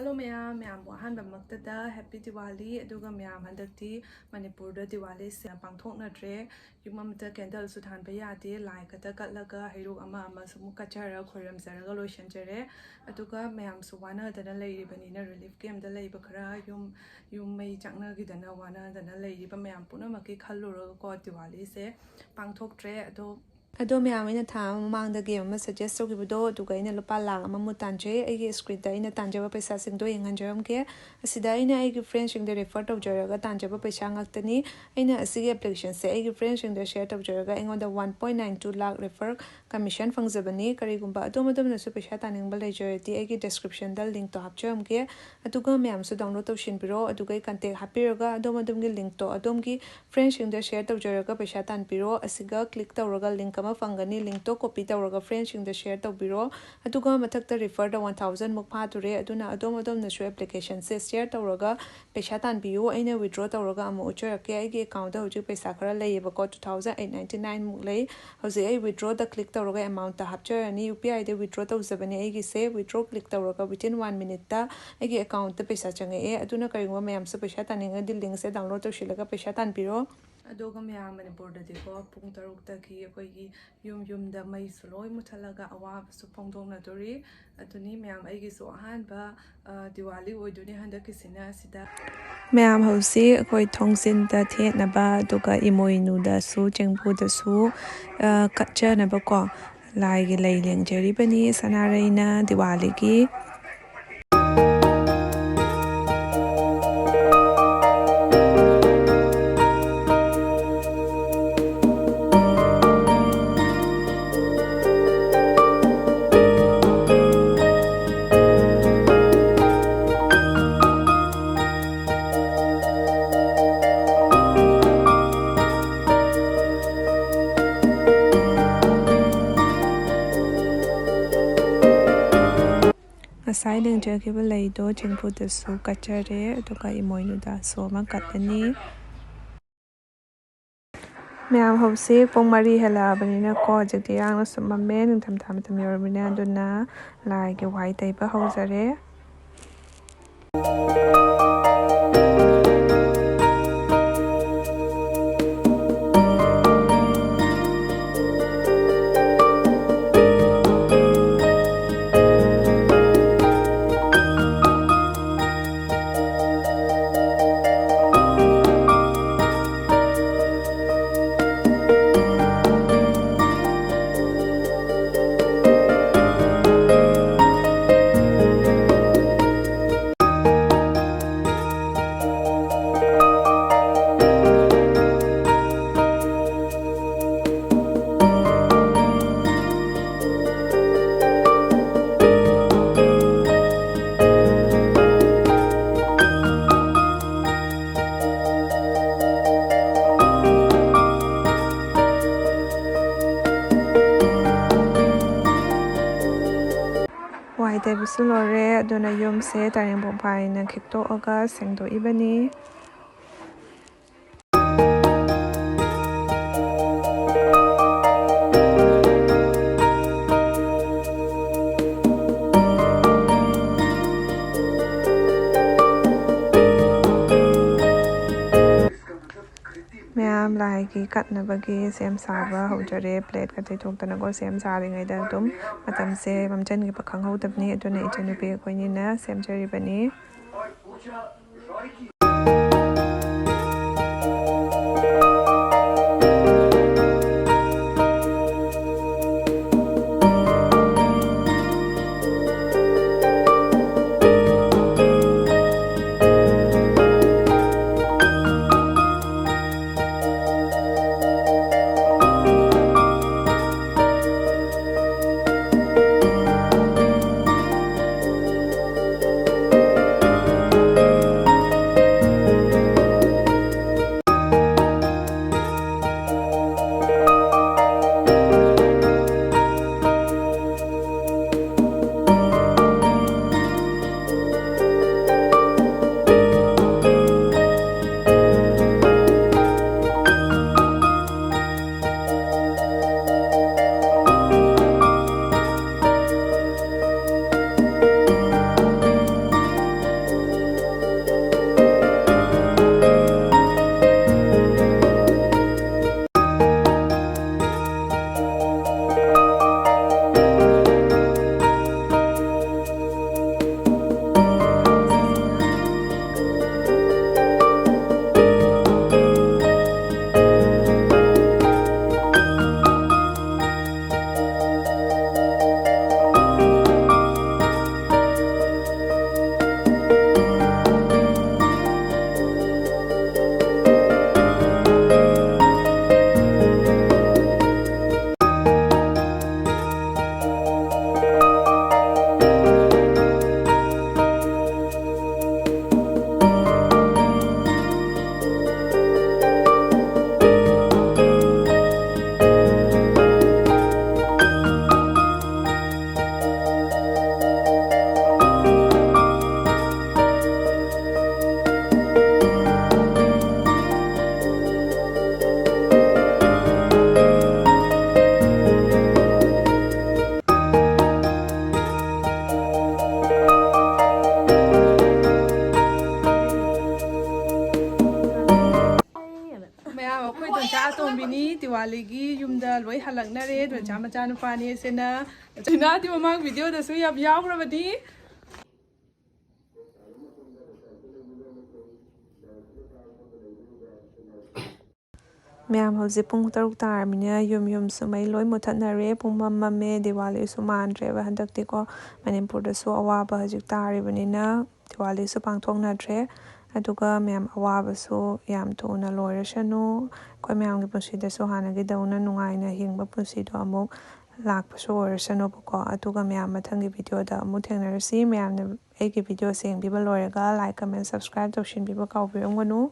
Hello mayam wahan bamaktada happy Diwali aduga mayam handakti Manipur da Diwali se pangthokna tre yumamta candle su thanba yade like ata katlaga hiru ama sumu kachara khoram zaraga lotion jare aduga mayam su wana dana leiribani na relief game da leiba khara yum mai changna gi dana wana dana leiriba mayam punamaki khalluraga ko Diwali se pangthok tre ado mayam ina tha mamangda game ama suggest tawgibudo aduga ina lupa lang ama mutanje aigi screen da ina tanjaba paisa singdo yenganjaram ke asida ina aigi friends sing da refer tawjaraga tanjaba paisa ngaktani ina asigi application se aigi friends sing da share tawjaraga ingon da 1.92 lakh refer commission fangzabani karigumba adomadam nasu paisa taningba lejarati aigi description da link to hapcharam ke aduga mayam su download tawshin biro aduga contact hapiraga adomadam gi link to adomgi friends sing da share tawjaraga paisa tan biro asiga click tawraga link fangani link to copy tawraga friends sing da share tawbiro aduga mathakta refer da 1000 muk phature aduna adom na su application se share tawraga paisa tan biu aina withdraw tawraga ama ucharake aigi account da hoji paisa khara leyeba ko 2899 muk lei hoji ai withdraw da click tawraga amount ta hapcharani UPI de withdraw tawzabani aigi se withdraw click tawraga within 1 minute ta aigi account ta paisa change aduna karingwa mayam su paisa taninga di link se download tawshilaga paisa tan biro adoga mayam Manipur da diko pung taruk ta ki akoigi yum da mai suloi muthalaga awaba su phongdongna dori aduni mayam aigi su ahanba Diwali oiduni Handak sina sida mayam hausi akoi thongsin da thenaba aduga imoinu da su chengpu da su katcha na ba ko lai gi lei leng jeri bani sanareina Diwali gi Asai deng jagiba leido chengpu da su kachare aduga imoinu da su ma katani mayam hausi pong mari hela banina ko jagdi yang na sumamme ningtham tham tham yormina aduna lai ge wai taiba hauzare wai de bisulore aduna yum se taring bompai na khikto aga sengdo ibani mayam lai gi katna bagi sem saba hojare plate ka thai thok tana ko sem sari ngai da tum matam se mamchan gi pakhang ho tapni aduna ichanu pe ko ni na sem chari bani Diwali-gi yumda loi halaknare do chama chanu pani sena china di mamang video da su yab yagrabadi Ma'am hauji pung taruk tarmina yum sumai loi muthanare pung mamme Diwali su mandre ba handak ko Manipur da su awaba hajik tari banina Diwali su pangthokna dre aduga ma'am awaba su yam thona loirashanu koi ma'am gi punsi da su hana gi dauna nungaina hingba punsi do amuk lakpasu oirashanu ko aduga ma'am mathangi video da amu thengnarasi ma'am na egi video sing biba loiraga like comment subscribe tawshin biba kawbiramganu